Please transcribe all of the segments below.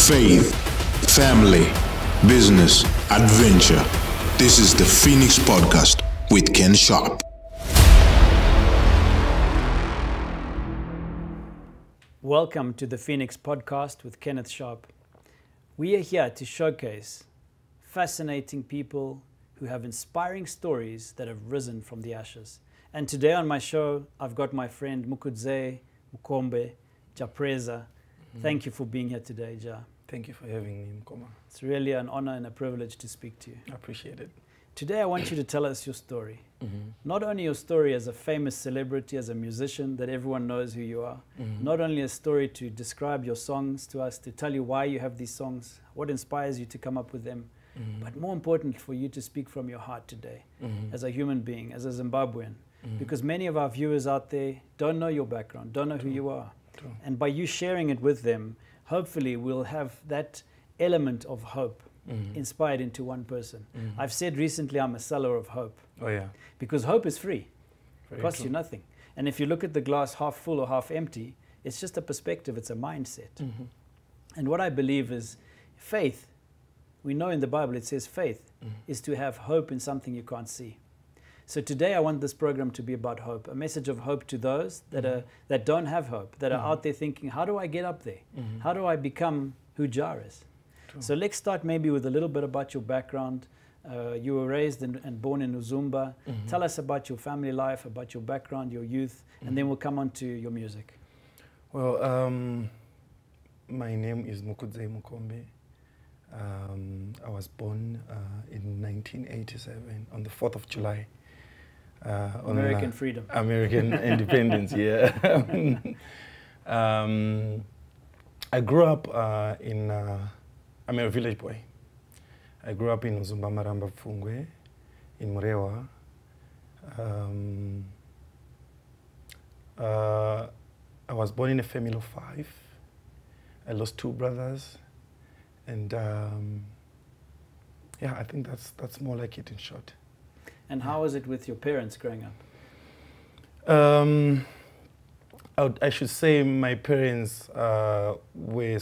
Faith, family, business, adventure. This is the Phoenix Podcast with Ken Sharpe. Welcome to the Phoenix Podcast with Kenneth Sharpe. We are here to showcase fascinating people who have inspiring stories that have risen from the ashes. And today on my show, I've got my friend Mukudzei Mukombe, Jah Prayzah. Thank you for being here today, Jah. Thank you for having me, Mkoma. It's really an honor and a privilege to speak to you. I appreciate it. Today I want you to tell us your story. Not only your story as a famous celebrity, as a musician that everyone knows who you are, not only a story to describe your songs to us, to tell you why you have these songs, what inspires you to come up with them, but more important for you to speak from your heart today as a human being, as a Zimbabwean, because many of our viewers out there don't know your background, don't know who you are. And by you sharing it with them, hopefully we'll have that element of hope inspired into one person. I've said recently I'm a seller of hope. Oh yeah. Because hope is free. Very It costs true. you nothing. And if you look at the glass half full or half empty, it's just a perspective, it's a mindset. And what I believe is faith, we know in the Bible it says faith is to have hope in something you can't see. So today I want this program to be about hope, a message of hope to those that don't have hope, that are out there thinking, how do I get up there? How do I become who Jah is? So let's start maybe with a little bit about your background. You were raised and born in Uzumba. Tell us about your family life, about your background, your youth, and then we'll come on to your music. Well, my name is Mukudzei Mukombe. I was born in 1987 on the 4th of July. American freedom. American independence, yeah. I grew up I'm a village boy. I grew up in Uzumba Maramba Pfungwe, in Murewa. I was born in a family of 5. I lost 2 brothers. And yeah, I think that's more like it in short. And how was it with your parents growing up? I should say my parents were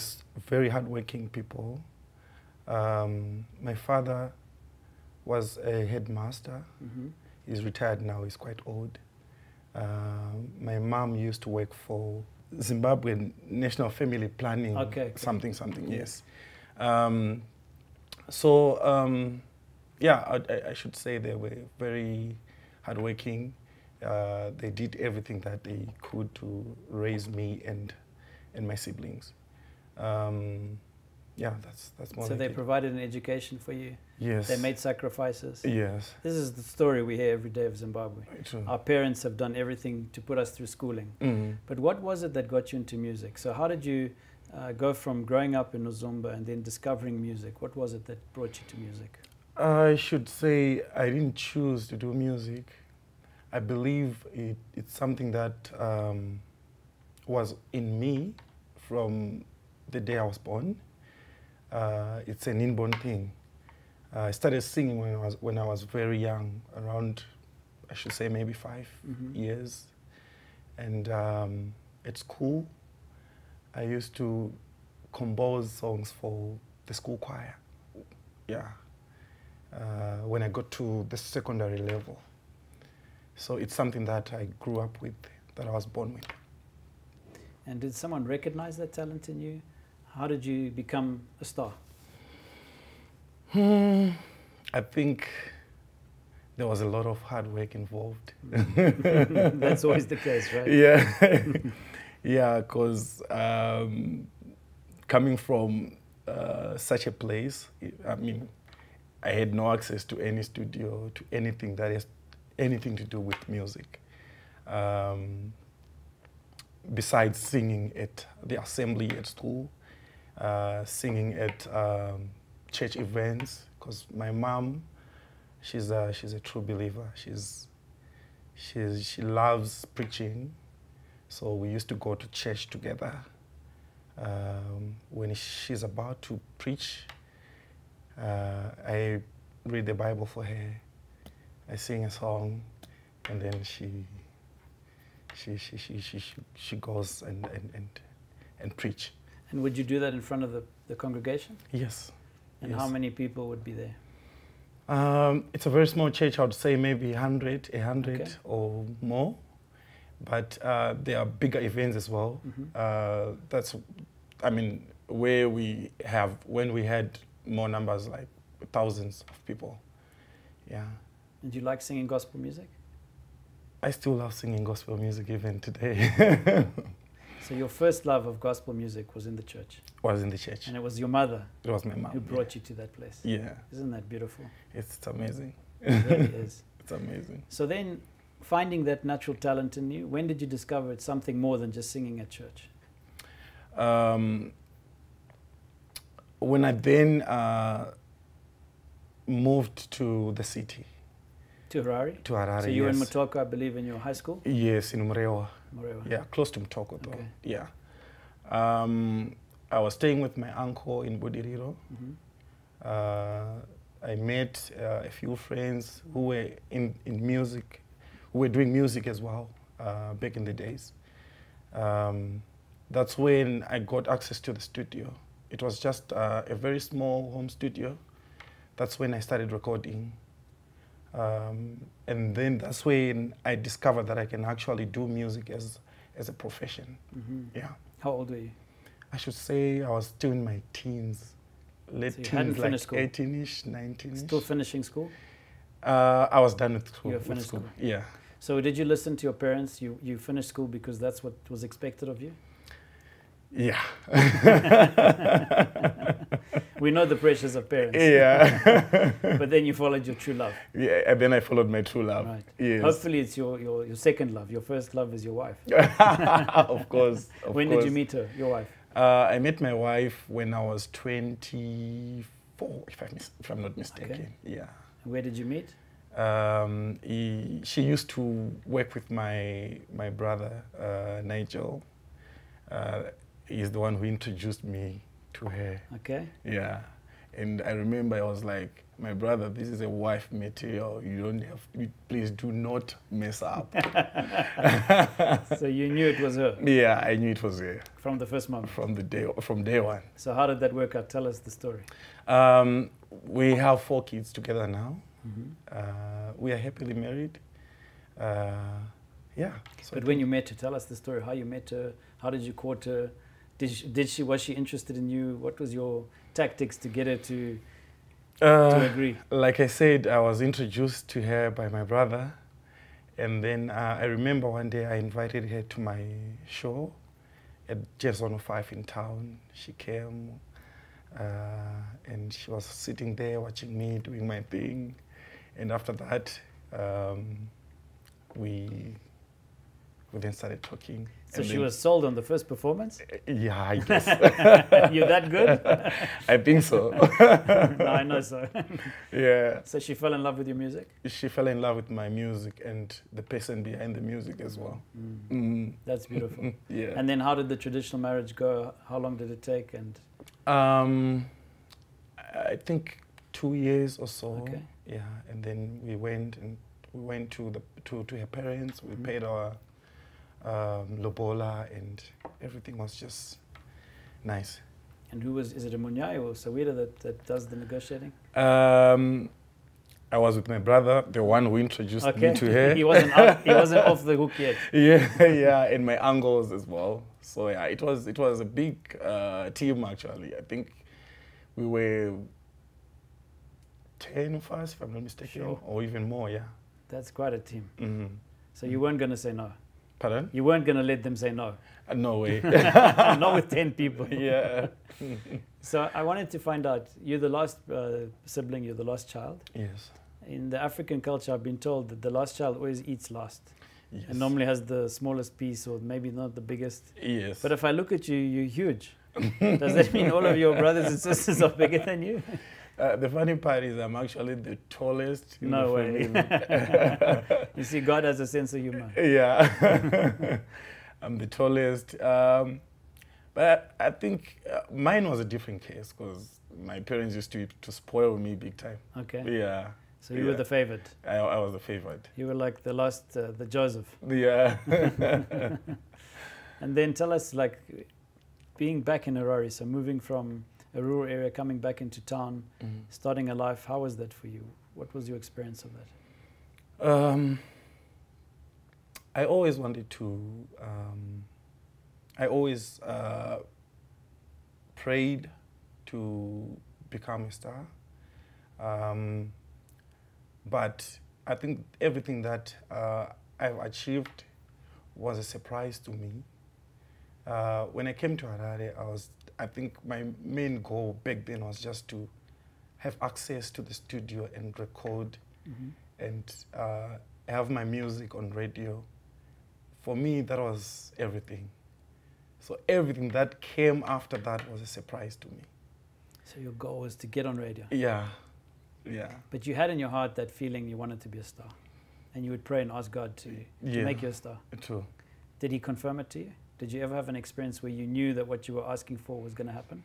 very hardworking people. My father was a headmaster. He's retired now, he's quite old. My mom used to work for Zimbabwe National Family Planning, something, yes. Yeah, I should say they were very hardworking. They did everything that they could to raise me and my siblings. Yeah, that's more. So like they it. provided an education for you. Yes. They made sacrifices. Yes. This is the story we hear every day of Zimbabwe. True. Our parents have done everything to put us through schooling. But what was it that got you into music? So how did you go from growing up in Uzumba and then discovering music? What was it that brought you to music? I should say I didn't choose to do music. I believe it's something that was in me from the day I was born. It's an inborn thing. I started singing when I was very young, around, I should say, maybe 5 years. And at school, I used to compose songs for the school choir. Yeah. When I got to the secondary level. So it's something that I grew up with, that I was born with. And did someone recognize that talent in you? How did you become a star? I think there was a lot of hard work involved. That's always the case, right? Yeah, yeah, because coming from such a place, I mean, I had no access to any studio, to anything that has anything to do with music. Besides singing at the assembly at school, singing at church events, because my mom, she's a true believer. She loves preaching, so we used to go to church together. When she's about to preach, I read the Bible for her. I sing a song, and then she goes and preach. And would you do that in front of the the congregation? Yes. And yes. how many people would be there? It's a very small church. I would say maybe 100 Okay. or more. But there are bigger events as well. That's, I mean, when we had more numbers, like thousands of people. Yeah. And do you like singing gospel music? I still love singing gospel music even today. So your first love of gospel music was in the church? Was in the church. And it was your mother It was my mom. who brought you to that place? Yeah. Isn't that beautiful? It's amazing. It really is. It's amazing. So then, finding that natural talent in you, when did you discover it's something more than just singing at church? When I then moved to the city. To Harare? To Harare, So you were in yes. Mutoko, I believe, in your high school? Yes, in Mrewa. Morewa. Yeah, close to Mutoko though. Okay. Yeah. I was staying with my uncle in Budiriro. I met a few friends who were in music, who were doing music as well back in the days. That's when I got access to the studio. It was just a very small home studio. That's when I started recording. And then that's when I discovered that I can actually do music as a profession. Yeah. How old were you? I should say I was still in my teens, late So you teens, hadn't like finished school? 18-ish, 19-ish. Still finishing school? I was done with school. You were with finished school? Yeah. So did you listen to your parents? You finished school because that's what was expected of you? Yeah. We know the pressures of parents. Yeah. But then you followed your true love. Yeah, and then I followed my true love. Right. Yes. Hopefully it's your second love. Your first love is your wife. Of course. When did you meet her, your wife? I met my wife when I was 24, if I'm not mistaken. Okay. Yeah. And where did you meet? She used to work with my brother, Nigel. He's the one who introduced me to her. Okay. Yeah. And I remember I was like, my brother, this is a wife material. You don't have, please do not mess up. So you knew it was her? Yeah, I knew it was her. From the first moment? From day one. So how did that work out? Tell us the story. We have 4 kids together now. We are happily married. Yeah. So But when you met her, tell us the story. How you met her? How did you court her? Was she interested in you? What was your tactics to get her to agree? Like I said, I was introduced to her by my brother. And then I remember one day I invited her to my show at Jazz 105 in town. She came and she was sitting there watching me doing my thing. And after that, we then started talking. So she was sold on the first performance? Yeah, I guess. You're that good? I think so. No, I know so. Yeah. So she fell in love with your music? She fell in love with my music and the person behind the music as well. That's beautiful. Yeah. And then how did the traditional marriage go? How long did it take? And I think 2 years or so. Okay. Yeah. And then we went to her parents. We paid our lobola, and everything was just nice. And is it a Munyai or Sawira that does the negotiating? I was with my brother, the one who introduced me to her. He wasn't off the hook yet. Yeah, and my uncles as well. So yeah, it was a big team actually. I think we were 10 of us, if I'm not mistaken, Sure. or even more. Yeah. That's quite a team. So you weren't going to say no? Pardon? You weren't going to let them say no? No way. Not with 10 people. Yeah. So I wanted to find out, you're the last sibling, you're the last child. Yes. In the African culture, I've been told that the last child always eats last. Yes. And normally has the smallest piece, or maybe not the biggest. Yes. But if I look at you, you're huge. Does that mean all of your brothers and sisters are bigger than you? The funny part is I'm actually the tallest in No the way. family. You see, God has a sense of humor. Yeah. I'm the tallest. But I think mine was a different case because my parents used to spoil me big time. Okay. Yeah. So you were the favorite. I was the favorite. You were like the last, the Joseph. Yeah. And then tell us, like, being back in Harare, so moving from a rural area, coming back into town, starting a life. How was that for you? What was your experience of that? I always wanted to, I always prayed to become a star. But I think everything that I've achieved was a surprise to me. When I came to Harare, I think my main goal back then was just to have access to the studio and record and have my music on radio. For me, that was everything. So everything that came after that was a surprise to me. So your goal was to get on radio? Yeah, yeah. But you had in your heart that feeling you wanted to be a star. And you would pray and ask God to make you a star. True. Did he confirm it to you? Did you ever have an experience where you knew that what you were asking for was going to happen?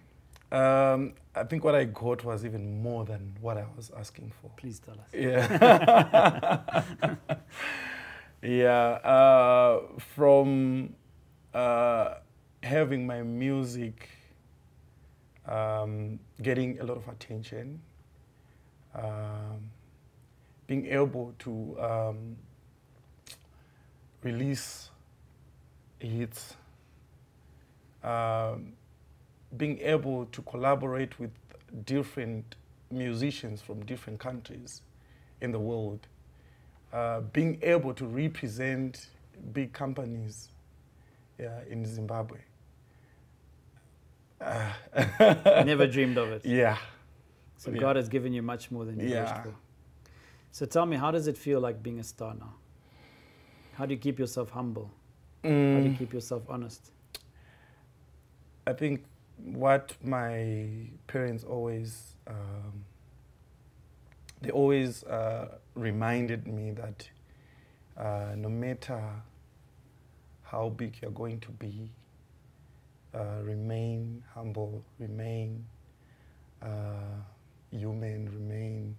I think what I got was even more than what I was asking for. Please tell us. Yeah. Yeah. From having my music getting a lot of attention, being able to release hits, being able to collaborate with different musicians from different countries in the world, being able to represent big companies in Zimbabwe. Never dreamed of it. Yeah. So God has given you much more than you wished for. So tell me, how does it feel like being a star now? How do you keep yourself humble? How do you keep yourself honest? I think what my parents always, they always reminded me that no matter how big you're going to be, remain humble, remain human, remain,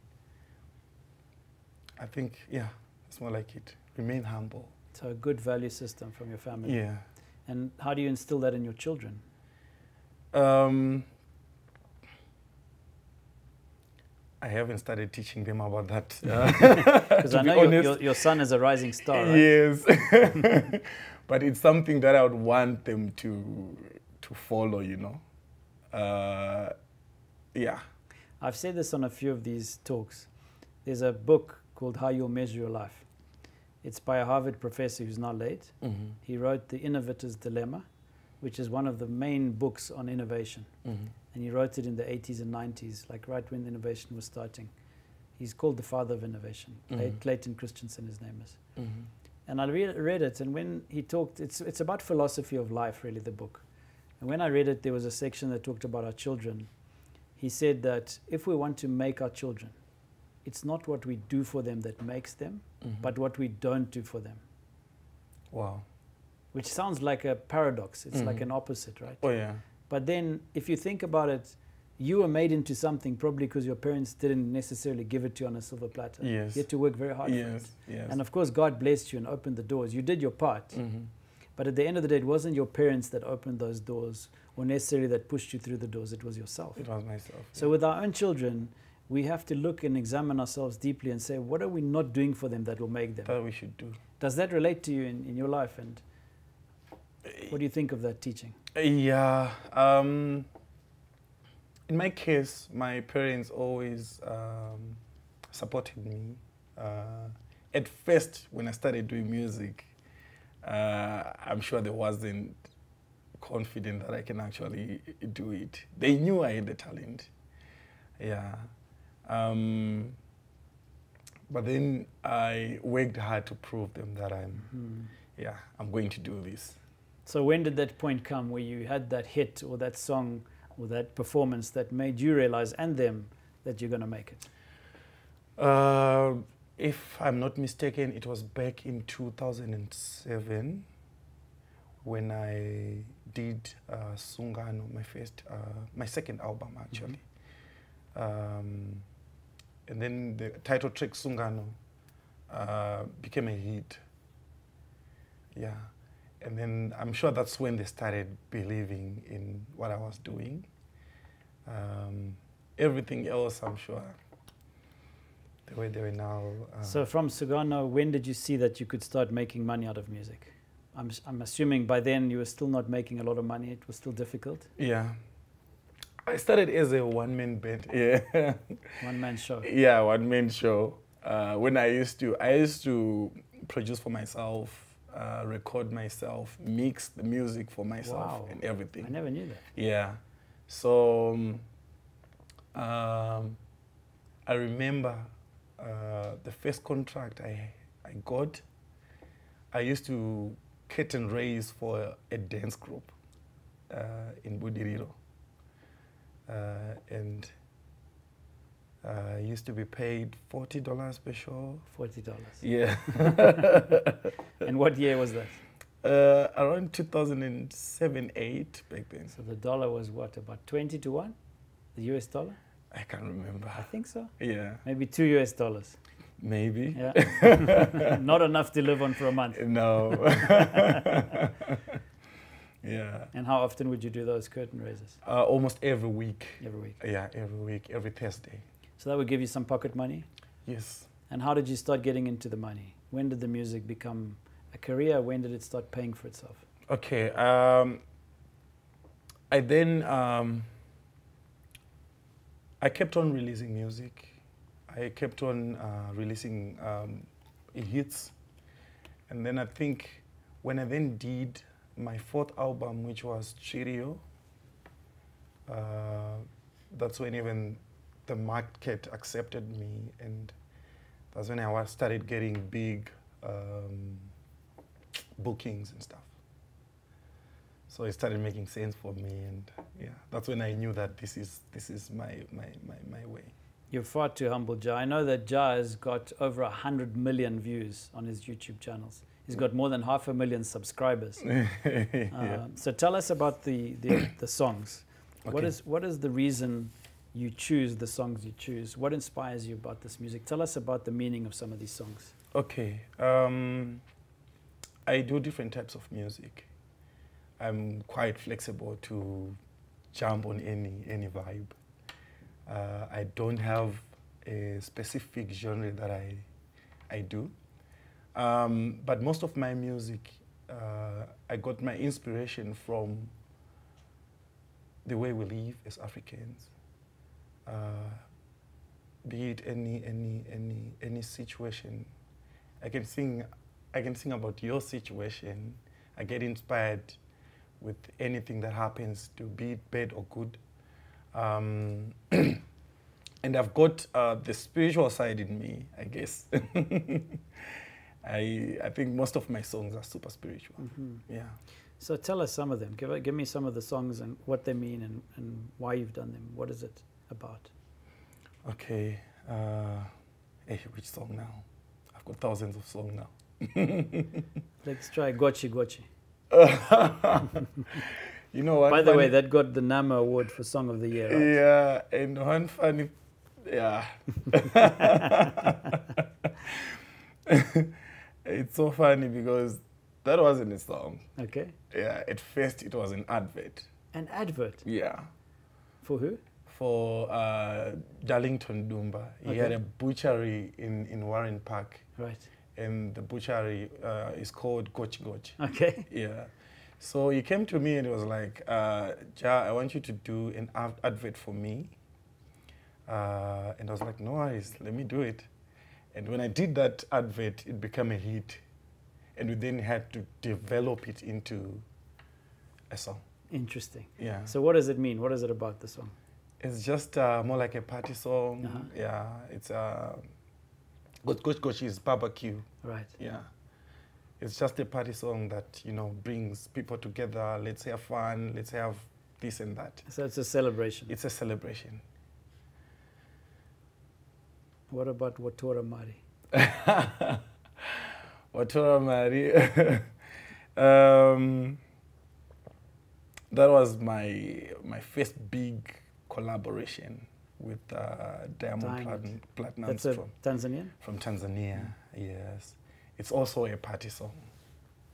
I think, yeah, it's more like it. Remain humble. So a good value system from your family. Yeah. And how do you instill that in your children? I haven't started teaching them about that. Because I know your son is a rising star, right? Yes. But it's something that I would want them to follow, you know. Yeah. I've said this on a few of these talks. There's a book called How You'll Measure Your Life. It's by a Harvard professor who's now late. He wrote The Innovator's Dilemma, which is one of the main books on innovation. And he wrote it in the 80s and 90s, like right when innovation was starting. He's called the father of innovation. Clayton Christensen, his name is. And I read it, and when he talked, it's about philosophy of life, really, the book. And when I read it, there was a section that talked about our children. He said that if we want to make our children, it's not what we do for them that makes them, but what we don't do for them. Wow. Which sounds like a paradox. It's like an opposite, right? Oh, yeah. But then if you think about it, you were made into something probably because your parents didn't necessarily give it to you on a silver platter. Yes. You had to work very hard for it. Yes. And of course, God blessed you and opened the doors. You did your part. But at the end of the day, it wasn't your parents that opened those doors or necessarily that pushed you through the doors. It was yourself. It was myself. So with our own children, we have to look and examine ourselves deeply and say, what are we not doing for them that will make them? That we should do. Does that relate to you in your life? And what do you think of that teaching? Yeah. In my case, my parents always supported me. At first, when I started doing music, I'm sure they wasn't confident that I can actually do it. They knew I had the talent. Yeah. But then I worked hard to prove them that I'm going to do this. So when did that point come where you had that hit or that song or that performance that made you realize, and them, that you're going to make it? If I'm not mistaken, it was back in 2007 when I did Sungano, my second album actually. And then the title track Sungano became a hit. Yeah. And then I'm sure that's when they started believing in what I was doing. Everything else, I'm sure, the way they were now. So from Sugano, when did you see that you could start making money out of music? I'm assuming by then you were still not making a lot of money. It was still difficult. Yeah. I started as a one-man band. Yeah. One-man show. Yeah, one-man show. When I used to produce for myself, record myself, mix the music for myself. Wow. And everything. I never knew that. Yeah. So I remember the first contract I got, I used to curtain raise for a dance group in Budiriro. And I used to be paid $40 per show. $40. Yeah. And what year was that? Around 2007-8 back then. So the dollar was what, about 20 to 1? The US dollar? I can't remember. I think so. Yeah. Maybe $2 US. Maybe. Yeah. Not enough to live on for a month. No. Yeah. And how often would you do those curtain raises? Almost every week. Every week? Yeah, every week, every Thursday. So that would give you some pocket money? Yes. And how did you start getting into the money? When did the music become a career? When did it start paying for itself? Okay. I then I kept on releasing music. I kept on releasing hits. And then I think when I then did my fourth album, which was Chirio, that's when even the market accepted me, and that's when I started getting big bookings and stuff. So it started making sense for me, and yeah, that's when I knew that this is my way. You're far too humble, Jah. I know that Jah has got over 100 million views on his YouTube channels. He's got more than 500,000 subscribers. Yeah. So tell us about the songs. Okay. What is the reason you choose the songs you choose? What inspires you about this music? Tell us about the meaning of some of these songs. Okay. I do different types of music. I'm quite flexible to jump on any vibe. I don't have a specific genre that I do. But most of my music, I got my inspiration from the way we live as Africans. Be it any situation. I can sing about your situation. I get inspired with anything that happens, to be it bad or good. And I've got the spiritual side in me, I guess. I think most of my songs are super spiritual. Mm-hmm. Yeah. So tell us some of them. Give me some of the songs and what they mean and why you've done them. What is it about? Okay. Which song now? I've got thousands of songs now. Let's try Gochi Gochi. You know what? By the way, that got the NAMA award for Song of the Year, right? Yeah, and one funny, yeah. It's so funny because that wasn't a song. Okay. Yeah, at first it was an advert. An advert? Yeah. For who? For Darlington Dumba. He had a butchery in Warren Park. Right. And the butchery is called Gochi Gochi. Okay. Yeah. So he came to me and he was like, Jah, I want you to do an advert for me. And I was like, no worries, let me do it. And when I did that advert, it became a hit. And we then had to develop it into a song. Interesting. Yeah. So what does it mean? What is it about the song? It's just more like a party song. Uh-huh. Yeah. It's Gochi Gochi is barbecue. Right. Yeah. It's just a party song that, you know, brings people together. Let's have fun. Let's have this and that. So it's a celebration. It's a celebration. What about Watora Mari? Watora Mari. That was my first big collaboration with Diamond Platinum. That's Tanzanian? From Tanzania, yes. It's also a party song,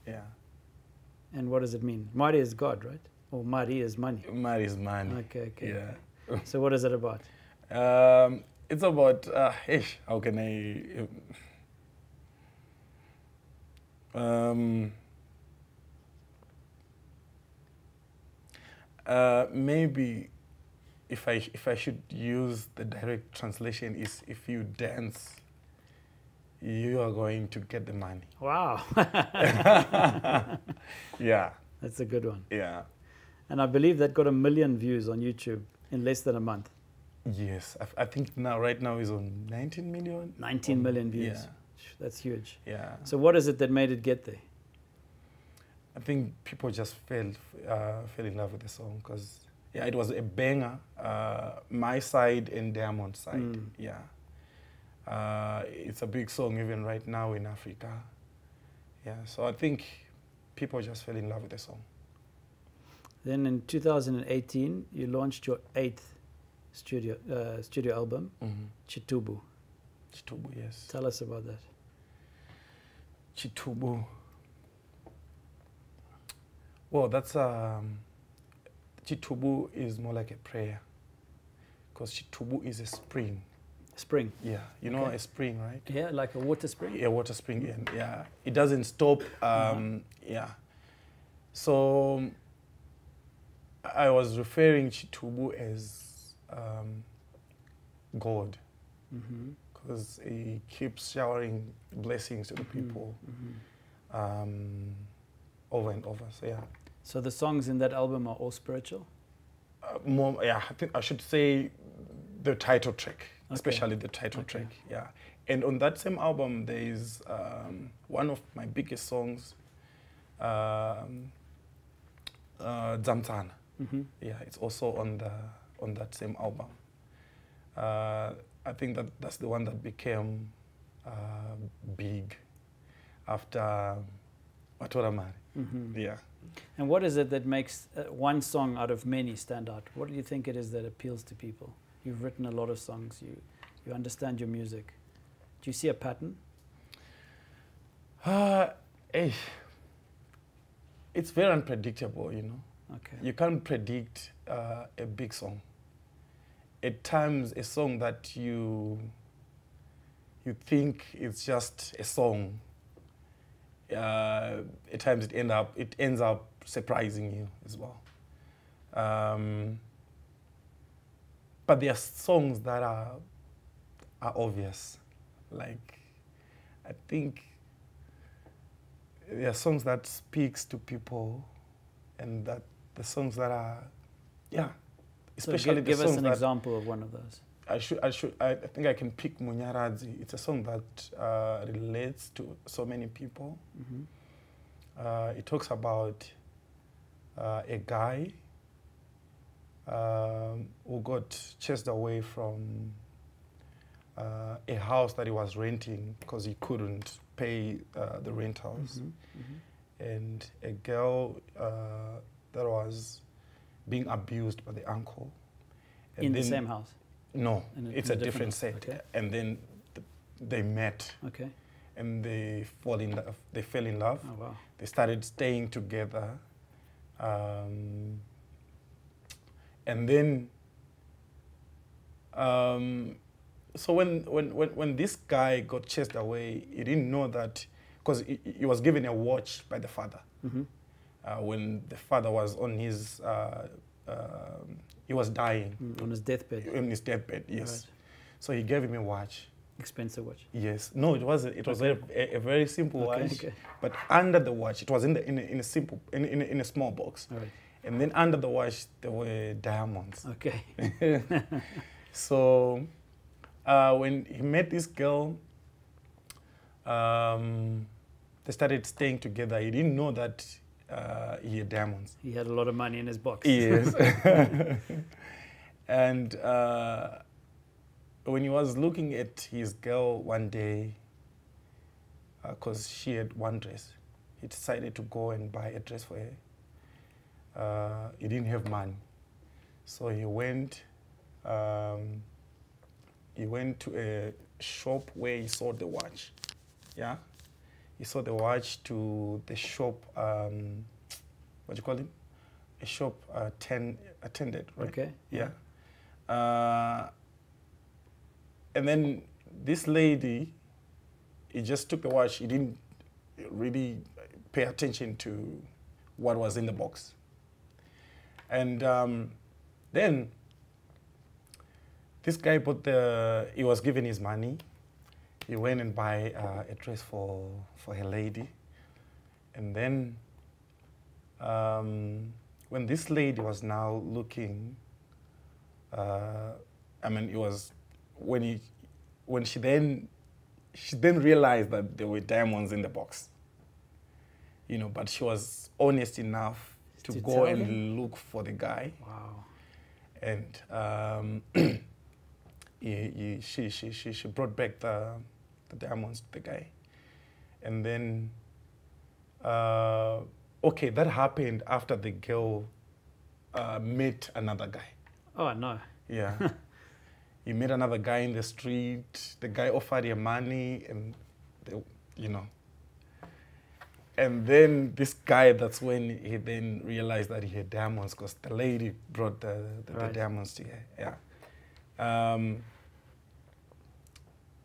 yeah. And what does it mean? Mari is God, right? Or Mari is money? Mari is money. Okay. Yeah. So what is it about? It's about, how can I, maybe if I should use the direct translation is, if you dance, you are going to get the money. Wow. Yeah. That's a good one. Yeah. And I believe that got 1 million views on YouTube in less than a month. Yes. I think right now is on 19 million. 19 million views. Yeah. That's huge. Yeah. So what is it that made it get there? I think people just fell in love with the song because, yeah, it was a banger. My side and Diamond's side. Yeah. It's a big song even right now in Africa. Yeah. So I think people just fell in love with the song. Then in 2018, you launched your 8th studio album, Chitubu. Chitubu, yes. Tell us about that. Chitubu. Well, that's Chitubu is more like a prayer, because Chitubu is a spring. Spring. Yeah, you know a spring, right? Yeah, like a water spring. Yeah, water spring. And yeah, it doesn't stop. Yeah. So I was referring Chitubu as God, because he keeps showering blessings to the people over and over. So yeah. So the songs in that album are all spiritual? More, yeah, I think I should say the title track, especially the title track. Yeah. And on that same album, there is one of my biggest songs, Zamtana. Yeah, it's also on that same album. I think that's the one that became big after Matoramari. Yeah. And what is it that makes one song out of many stand out? What do you think it is that appeals to people? You've written a lot of songs. You understand your music. Do you see a pattern? It's very unpredictable, you know. Okay. You can't predict a big song. At times, a song that you think it's just a song, at times it ends up surprising you as well. But there are songs that are obvious. Like, I think there are songs that speaks to people, and that the songs that are, yeah, especially so give the songs us an example of one of those. I think I can pick Munyaradzi. It's a song that relates to so many people. It talks about a guy who got chased away from a house that he was renting because he couldn't pay the rentals, and a girl that was being abused by the uncle. And in the same house? No, it's a different set. Okay. And then they met. Okay. And they fell in love. They fell in love. Oh, wow. They started staying together. And then, so when this guy got chased away, he didn't know that, because he was given a watch by the father. When the father was on his, he was dying. On his deathbed? On his deathbed, yes. Right. So he gave him a watch. Expensive watch? Yes. No, it wasn't. It was a very simple watch. Okay. But under the watch, it was in a small box. All right. And then under the watch, there were diamonds. Okay. So when he met this girl, they started staying together. He didn't know that he had diamonds. He had a lot of money in his box. Yes. And when he was looking at his girl one day, because she had one dress, he decided to go and buy a dress for her. He didn't have money. So he went to a shop where he sold the watch. Yeah? He sold the watch to the shop, what do you call it? A shop attendant, right? Okay. Yeah. And then this lady, he just took the watch. He didn't really pay attention to what was in the box. And then this guy he was given his money. He went and buy a dress for her lady. And then when this lady was now looking, I mean, it was when she then realized that there were diamonds in the box, you know, but she was honest enough to go and look for the guy. Wow. And she brought back the diamonds to the guy. And then, okay, that happened after the girl met another guy. Oh, no. Yeah. He met another guy in the street. The guy offered her money, and you know. And then this guy, that's when he then realized that he had diamonds, because the lady brought the diamonds to her. Yeah.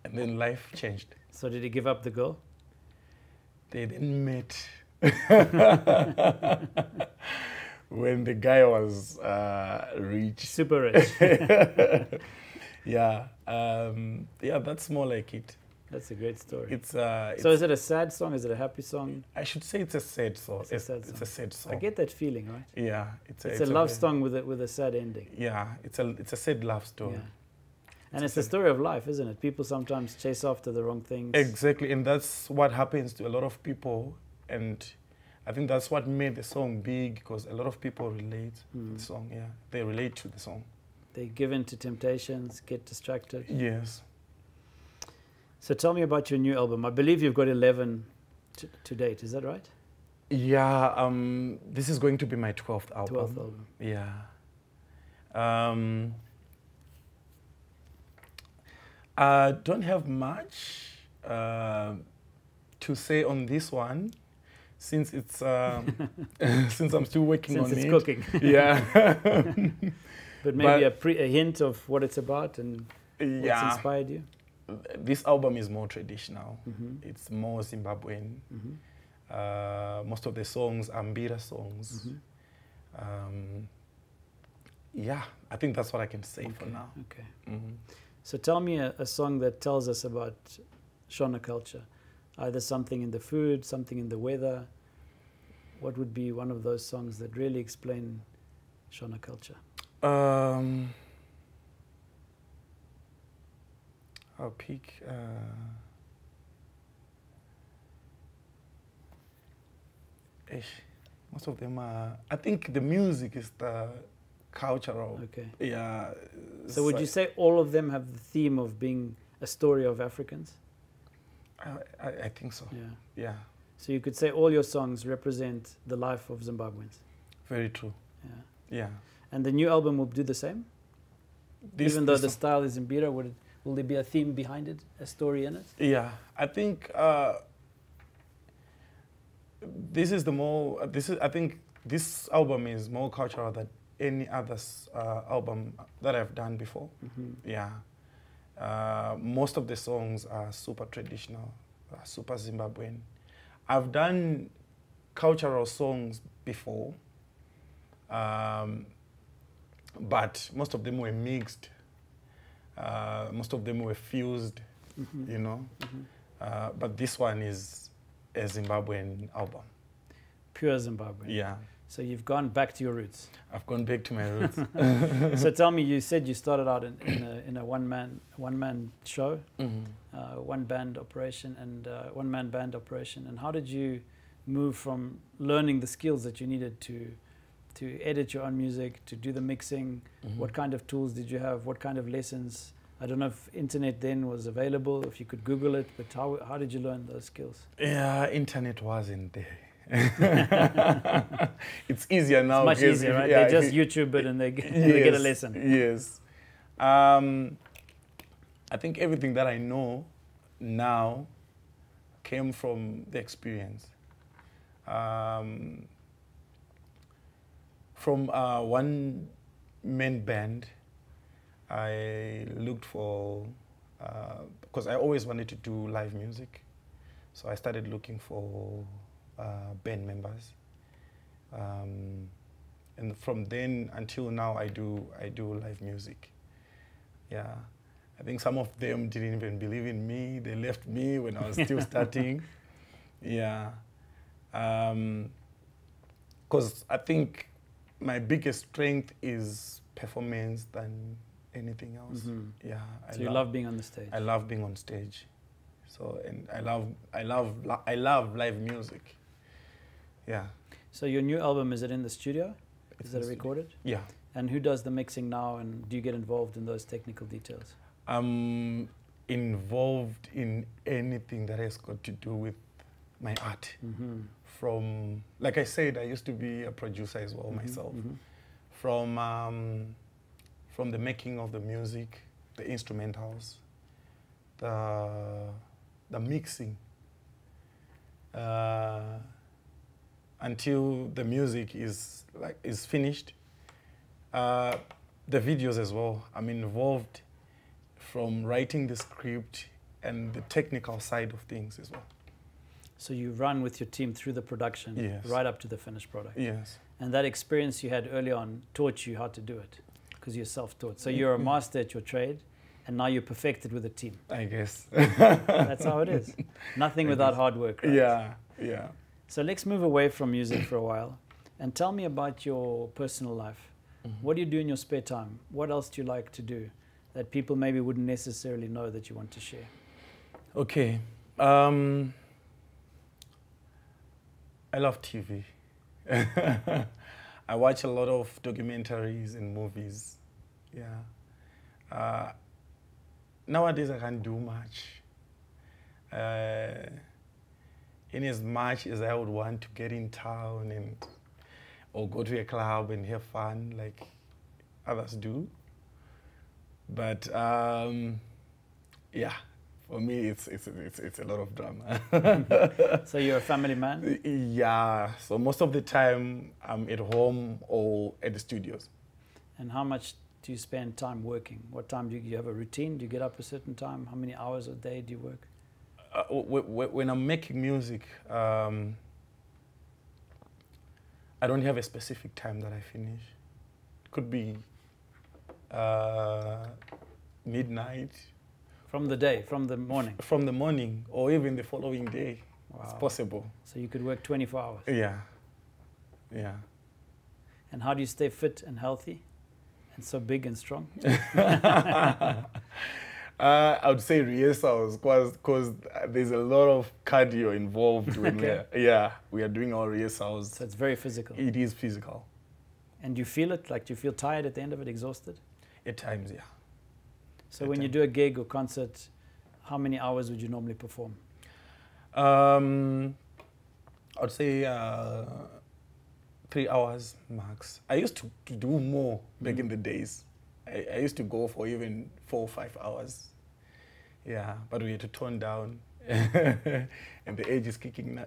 And then life changed. So did he give up the girl? They then met when the guy was rich. Super rich. Yeah. Yeah, that's more like it. That's a great story. So is it a sad song? Is it a happy song? I should say it's a sad song. It's a sad song. I get that feeling, right? Yeah. It's a love song with a sad ending. Yeah, it's a sad love story. Yeah. And it's the story of life, isn't it? People sometimes chase after the wrong things. Exactly, and that's what happens to a lot of people. And I think that's what made the song big, because a lot of people relate to the song. Yeah, they relate to the song. They give in to temptations, get distracted. Yes. So tell me about your new album. I believe you've got 11 to date. Is that right? Yeah. This is going to be my 12th album. 12th album. Yeah. I don't have much to say on this one, since it's since I'm still working on it. Since it's cooking. Yeah. But maybe a hint of what it's about and what's inspired you? This album is more traditional. It's more Zimbabwean. Most of the songs are Mbira songs. Yeah, I think that's what I can say for now. Okay. So tell me a song that tells us about Shona culture. Either something in the food, something in the weather. What would be one of those songs that really explain Shona culture? I'll pick... most of them are... I think the music is the cultural. Okay. Yeah. So would you say all of them have the theme of being a story of Africans? I think so. Yeah. Yeah. So you could say all your songs represent the life of Zimbabweans. Very true. Yeah. Yeah. And the new album will do the same? Even though the style is Mbira, will there be a theme behind it, a story in it? Yeah. I think I think this album is more cultural than any other album that I've done before. Yeah. Most of the songs are super traditional, super Zimbabwean. I've done cultural songs before, but most of them were mixed. Most of them were fused, you know. But this one is a Zimbabwean album. Pure Zimbabwean. Yeah. So you've gone back to your roots. I've gone back to my roots. So tell me, you said you started out in a one man show, one band operation, and one man band operation. And how did you move from learning the skills that you needed to edit your own music, to do the mixing? What kind of tools did you have? What kind of lessons? I don't know if internet then was available, if you could Google it, but how did you learn those skills? Yeah, internet wasn't there. It's easier now. It's much easier, right? Yeah, they just YouTube it and they get a lesson. Yes. I think everything that I know now came from the experience. From one man band, I looked for, because I always wanted to do live music. So I started looking for band members. And from then until now, I do live music. Yeah. I think some of them didn't even believe in me. They left me when I was still starting. Yeah. Because I think my biggest strength is performance than anything else. Mm-hmm. Yeah. So you love being on the stage? I love being on stage. So, and I love live music. Yeah. So your new album, is it in the studio? Is it recorded? Yeah. And who does the mixing now, and do you get involved in those technical details? I'm involved in anything that has got to do with my art. Mm-hmm. From, like I said, I used to be a producer as well, Mm-hmm. myself. Mm-hmm. From the making of the music, the instrumentals, the mixing, until the music is finished. The videos as well. I'm involved from writing the script and the technical side of things as well. So you run with your team through the production, Yes. right up to the finished product. Yes. And that experience you had early on taught you how to do it, because you're self-taught. So you're a master at your trade, and now you're perfected with a team. I guess. That's how it is. Nothing without hard work, right? Yeah, yeah. So let's move away from music for a while, and tell me about your personal life. Mm-hmm. What do you do in your spare time? What else do you like to do that people maybe wouldn't necessarily know that you want to share? Okay. I love TV. I watch a lot of documentaries and movies. Yeah. Nowadays I can't do much. In as much as I would want to get in town or go to a club and have fun like others do. But yeah, for me it's a lot of drama. So you're a family man? Yeah, so most of the time I'm at home or at the studios. And how much do you spend time working? What time do you have a routine? Do you get up a certain time? How many hours a day do you work? When I'm making music, I don't have a specific time that I finish. It could be midnight. From the day, from the morning? From the morning, or even the following day. Wow. It's possible. So you could work 24 hours? Yeah, yeah. And how do you stay fit and healthy and so big and strong? I would say rehearsals, because there's a lot of cardio involved when we are doing our rehearsals. So it's very physical. It is physical. And do you feel it? Like, do you feel tired at the end of it, exhausted? At times, yeah. So when you do a gig or concert, how many hours would you normally perform? I would say 3 hours max. I used to do more back in the days. I used to go for even 4 or 5 hours. Yeah, but we had to tone down. And the age is kicking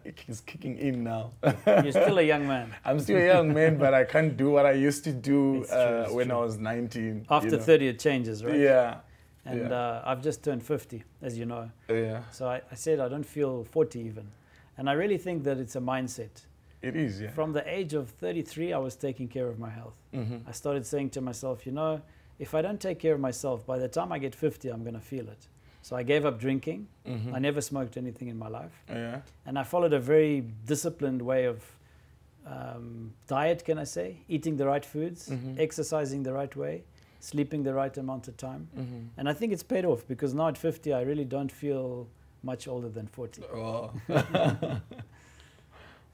in now. You're still a young man. I'm still a young man, but I can't do what I used to do when true. I was 19. After 30, it changes, right? Yeah. And I've just turned 50, as you know. Yeah. So I said I don't feel 40 even. And I really think that it's a mindset. It is, yeah. From the age of 33, I was taking care of my health. Mm-hmm. I started saying to myself, you know, if I don't take care of myself, by the time I get 50, I'm going to feel it. So I gave up drinking. Mm-hmm. I never smoked anything in my life. Yeah. And I followed a very disciplined way of diet, can I say? Eating the right foods, Mm-hmm. exercising the right way, sleeping the right amount of time. Mm-hmm. And I think it's paid off, because now at 50, I really don't feel much older than 40. Oh.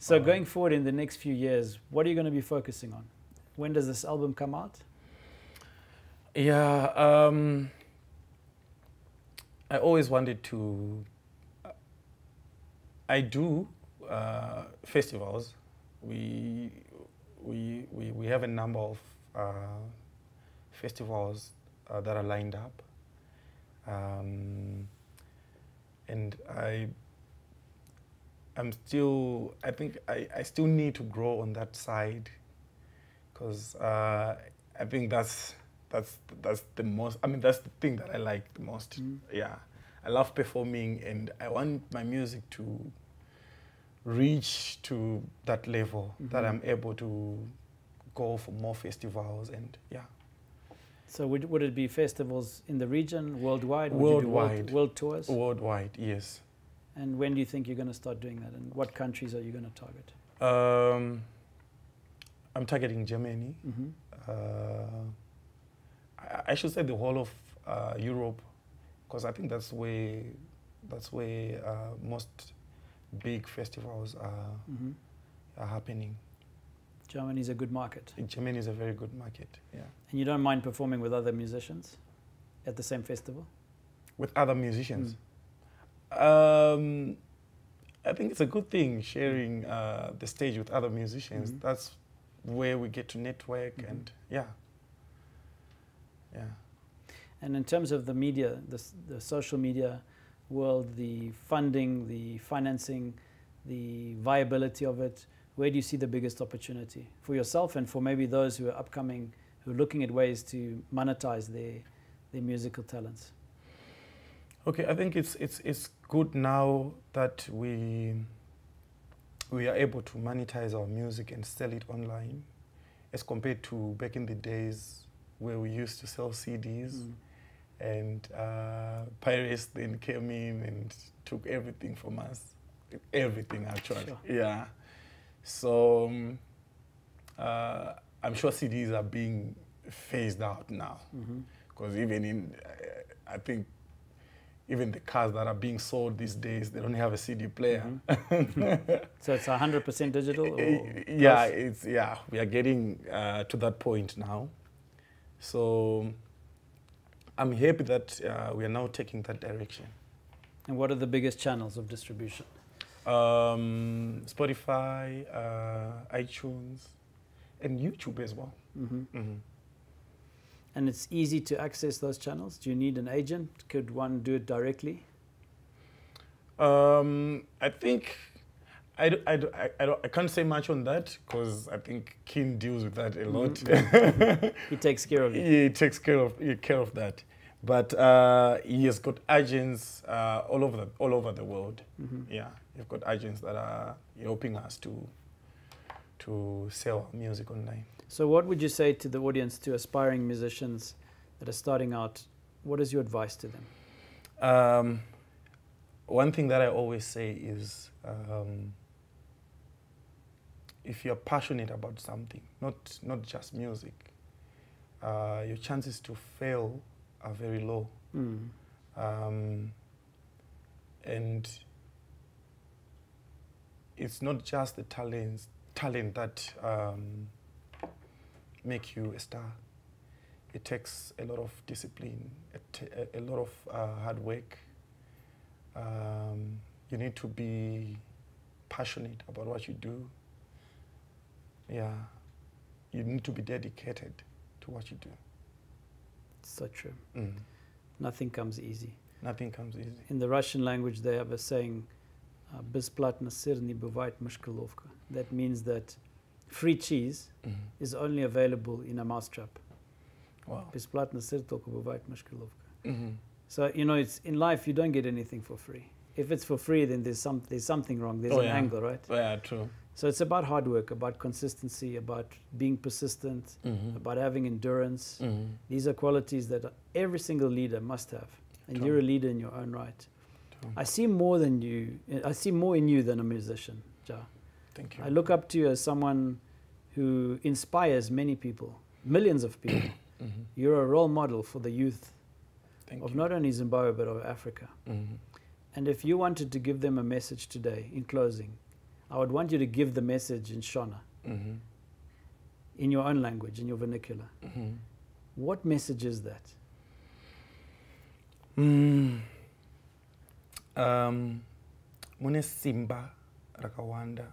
So going forward in the next few years, what are you going to be focusing on? When does this album come out? Yeah, I always wanted to. I do festivals. We have a number of festivals that are lined up, and I think I still need to grow on that side, because I think that's that's the most. I mean, that's the thing that I like the most. Yeah, I love performing, and I want my music to reach to that level that I'm able to go for more festivals, and yeah. So would it be festivals in the region, worldwide? Worldwide. World tours? Worldwide, yes. And when do you think you're going to start doing that? And what countries are you going to target? I'm targeting Germany. I should say the whole of Europe, because I think that's where most big festivals are happening. Germany is a good market. Germany is a very good market, yeah. And you don't mind performing with other musicians at the same festival? With other musicians? I think it's a good thing sharing the stage with other musicians. That's where we get to network and yeah. And in terms of the media, the social media world, the funding, the financing, the viability of it, where do you see the biggest opportunity for yourself and for maybe those who are upcoming, who are looking at ways to monetize their musical talents? Okay, I think it's good now that we are able to monetize our music and sell it online, as compared to back in the days where we used to sell CDs and pirates then came in and took everything from us, everything actually. Sure. Yeah. So I'm sure CDs are being phased out now, because even in, I think, even the cars that are being sold these days, they don't have a CD player. So it's 100% digital? Or Yeah, we are getting to that point now. So I'm happy that we are now taking that direction. And what are the biggest channels of distribution? Spotify, iTunes, and YouTube as well. And it's easy to access those channels? Do you need an agent? Could one do it directly? I think I can't say much on that, because I think Kim deals with that a lot. He takes care of it. He takes care of that. But he has got agents all over the world. Yeah, he's got agents that are helping us to sell our music online. So what would you say to the audience, to aspiring musicians that are starting out? What is your advice to them? One thing that I always say is, if you're passionate about something, not just music, your chances to fail are very low. And it's not just the talent that make you a star. It takes a lot of discipline, a lot of hard work. You need to be passionate about what you do. Yeah, you need to be dedicated to what you do. So true. Nothing comes easy. Nothing comes easy. In the Russian language, they have a saying, "Бесплатный сыр не бывает мышеловка." That means that free cheese is only available in a mousetrap. Wow. Бесплатный сыр только бывает мышеловка. So, you know, it's in life, you don't get anything for free. If it's for free, then there's something wrong. There's an angle, right? Yeah, true. So it's about hard work, about consistency, about being persistent, about having endurance. These are qualities that every single leader must have. And you're a leader in your own right. I see more in you than a musician, Jah. Thank you. I look up to you as someone who inspires many people, millions of people. You're a role model for the youth of not only Zimbabwe but of Africa. And if you wanted to give them a message today, in closing, I would want you to give the message in Shona, in your own language, in your vernacular. What message is that? Mune simba rakawanda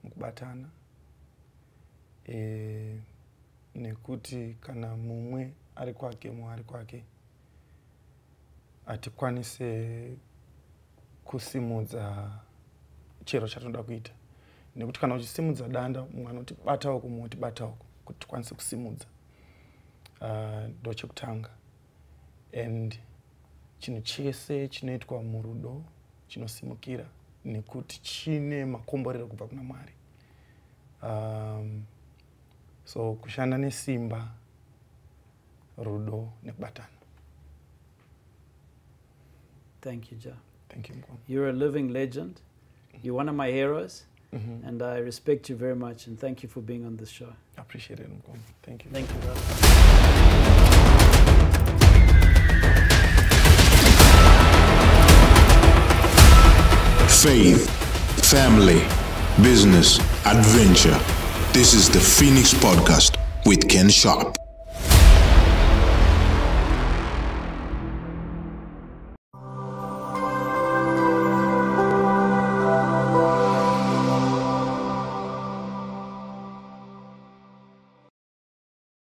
mukubatana nekuti kana mumwe ari kwake ari kwake atikwanise kusimudza chero chatoda kuita, nekuti kana uchisimudza danda mumwe anoti bata uko mumwe oti bata uko, kuti tikwanise kusimudza. ndochekutanga, and chinhu chese chinoitwa murudo chinosimukira nekuti chine makomborero kubva kuna Mwari. So kushanda nesimba, rudo nekubatana. Thank you, Jah. Thank you, Mukombe. You're a living legend. You're one of my heroes, and I respect you very much, and thank you for being on this show. I appreciate it, Mukombe. Thank you. Thank you, brother. Faith, family, business, adventure. This is the Phoenix Podcast with Ken Sharpe.